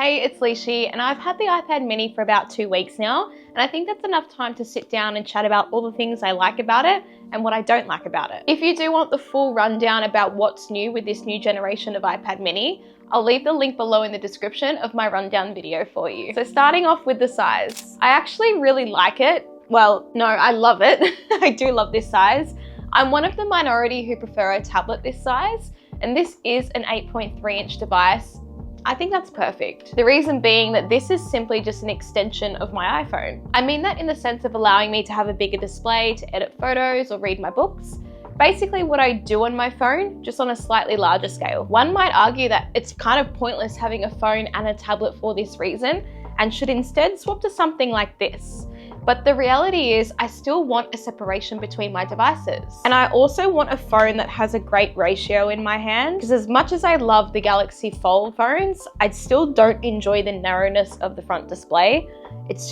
Hey, it's Liessshy, and I've had the iPad mini for about 2 weeks now, and I think that's enough time to sit down and chat about all the things I like about it and what I don't like about it. If you do want the full rundown about what's new with this new generation of iPad mini, I'll leave the link below in the description of my rundown video for you. So starting off with the size. I actually really like it. Well, no, I love it. I do love this size. I'm one of the minority who prefer a tablet this size, and this is an 8.3-inch device. I think that's perfect. The reason being that this is simply just an extension of my iPhone. I mean that in the sense of allowing me to have a bigger display to edit photos or read my books. Basically what I do on my phone, just on a slightly larger scale. One might argue that it's kind of pointless having a phone and a tablet for this reason, and should instead swap to something like this. But the reality is I still want a separation between my devices. And I also want a phone that has a great ratio in my hand, because as much as I love the Galaxy Fold phones, I still don't enjoy the narrowness of the front display. It's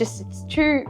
too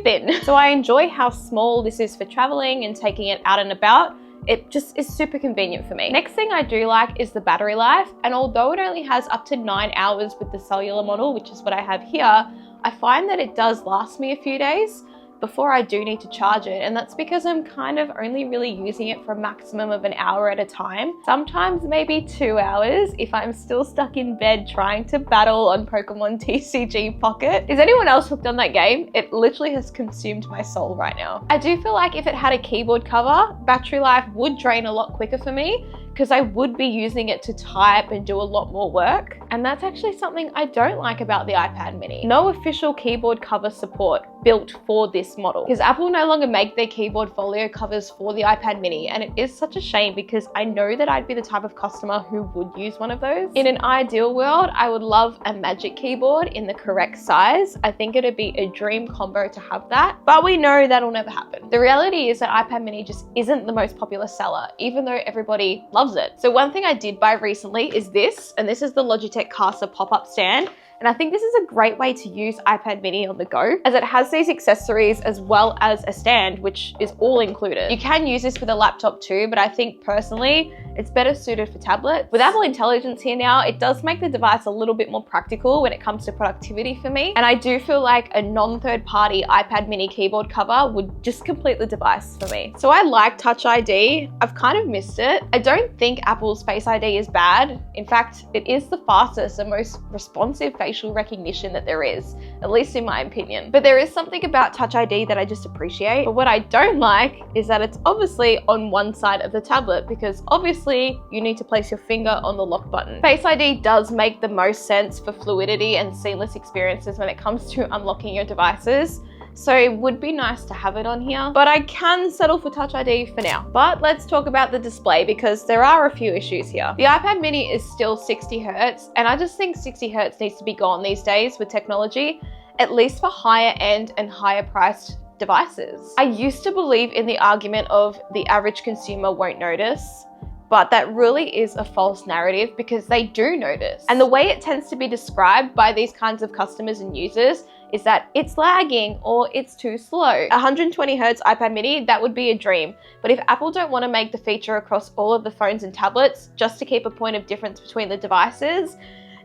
thin. So I enjoy how small this is for traveling and taking it out and about. It just is super convenient for me. Next thing I do like is the battery life. And although it only has up to 9 hours with the cellular model, which is what I have here, I find that it does last me a few days before I do need to charge it, and that's because I'm kind of only really using it for a maximum of an hour at a time. Sometimes maybe 2 hours if I'm still stuck in bed trying to battle on Pokemon TCG Pocket. Is anyone else hooked on that game? It literally has consumed my soul right now. I do feel like if it had a keyboard cover, battery life would drain a lot quicker for me, because I would be using it to type and do a lot more work. And that's actually something I don't like about the iPad mini. No official keyboard cover support built for this model, because Apple no longer make their keyboard folio covers for the iPad mini, and it is such a shame because I know that I'd be the type of customer who would use one of those. In an ideal world, I would love a Magic Keyboard in the correct size. I think it'd be a dream combo to have that, but we know that'll never happen. The reality is that iPad mini just isn't the most popular seller, even though everybody loves it. So one thing I did buy recently is this, and this is the Logitech Casa pop-up stand. And I think this is a great way to use iPad mini on the go, as it has these accessories as well as a stand, which is all included. You can use this with a laptop too, but I think personally, it's better suited for tablet. With Apple Intelligence here now, it does make the device a little bit more practical when it comes to productivity for me. And I do feel like a non-third-party iPad mini keyboard cover would just complete the device for me. So I like Touch ID. I've kind of missed it. I don't think Apple's Face ID is bad. In fact, it is the fastest and most responsive facial recognition that there is, at least in my opinion. But there is something about Touch ID that I just appreciate. But what I don't like is that it's obviously on one side of the tablet, because obviously you need to place your finger on the lock button. Face ID does make the most sense for fluidity and seamless experiences when it comes to unlocking your devices. So it would be nice to have it on here, but I can settle for Touch ID for now. But let's talk about the display, because there are a few issues here. The iPad mini is still 60 Hz, and I just think 60 Hz needs to be gone these days with technology, at least for higher end and higher priced devices. I used to believe in the argument of the average consumer won't notice, but that really is a false narrative, because they do notice. And the way it tends to be described by these kinds of customers and users is that it's lagging or it's too slow. 120 Hz iPad mini, that would be a dream. But if Apple don't want to make the feature across all of the phones and tablets just to keep a point of difference between the devices,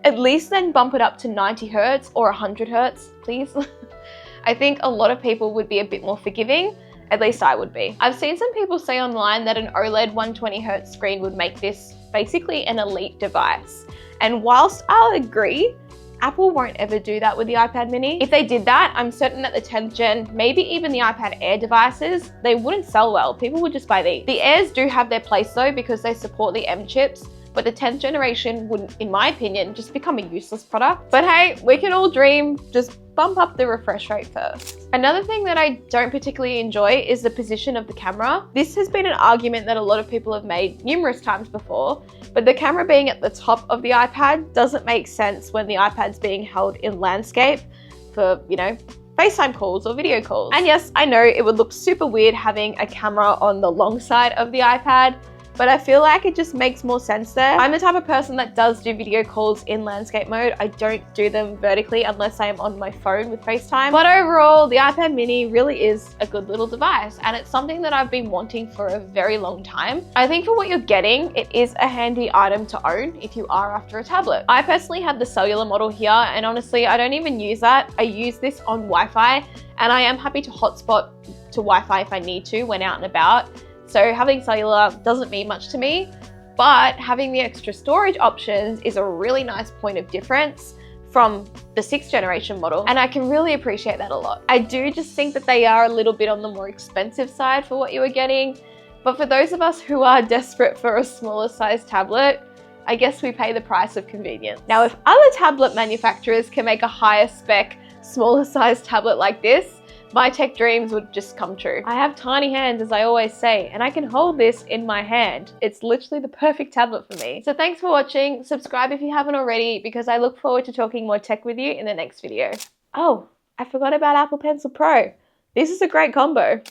at least then bump it up to 90 Hz or 100 Hz, please. I think a lot of people would be a bit more forgiving. At least I would be. I've seen some people say online that an OLED 120 Hz screen would make this basically an elite device. And whilst I'll agree, Apple won't ever do that with the iPad mini. If they did that, I'm certain that the 10th gen, maybe even the iPad Air devices, they wouldn't sell well. People would just buy these. The Airs do have their place though, because they support the M chips, but the 10th generation would, in my opinion, just become a useless product. But hey, we can all dream. Just bump up the refresh rate first. Another thing that I don't particularly enjoy is the position of the camera. This has been an argument that a lot of people have made numerous times before, but the camera being at the top of the iPad doesn't make sense when the iPad's being held in landscape for, you know, FaceTime calls or video calls. And yes, I know it would look super weird having a camera on the long side of the iPad, but I feel like it just makes more sense there. I'm the type of person that does do video calls in landscape mode. I don't do them vertically unless I am on my phone with FaceTime. But overall, the iPad mini really is a good little device, and it's something that I've been wanting for a very long time. I think for what you're getting, it is a handy item to own if you are after a tablet. I personally have the cellular model here, and honestly, I don't even use that. I use this on Wi-Fi, and I am happy to hotspot to Wi-Fi if I need to when out and about. So having cellular doesn't mean much to me, but having the extra storage options is a really nice point of difference from the 6th generation model, and I can really appreciate that a lot. I do just think that they are a little bit on the more expensive side for what you are getting, but for those of us who are desperate for a smaller size tablet, I guess we pay the price of convenience. Now, if other tablet manufacturers can make a higher spec, smaller size tablet like this, my tech dreams would just come true. I have tiny hands, as I always say, and I can hold this in my hand. It's literally the perfect tablet for me. So thanks for watching. Subscribe if you haven't already, because I look forward to talking more tech with you in the next video. Oh, I forgot about Apple Pencil Pro. This is a great combo.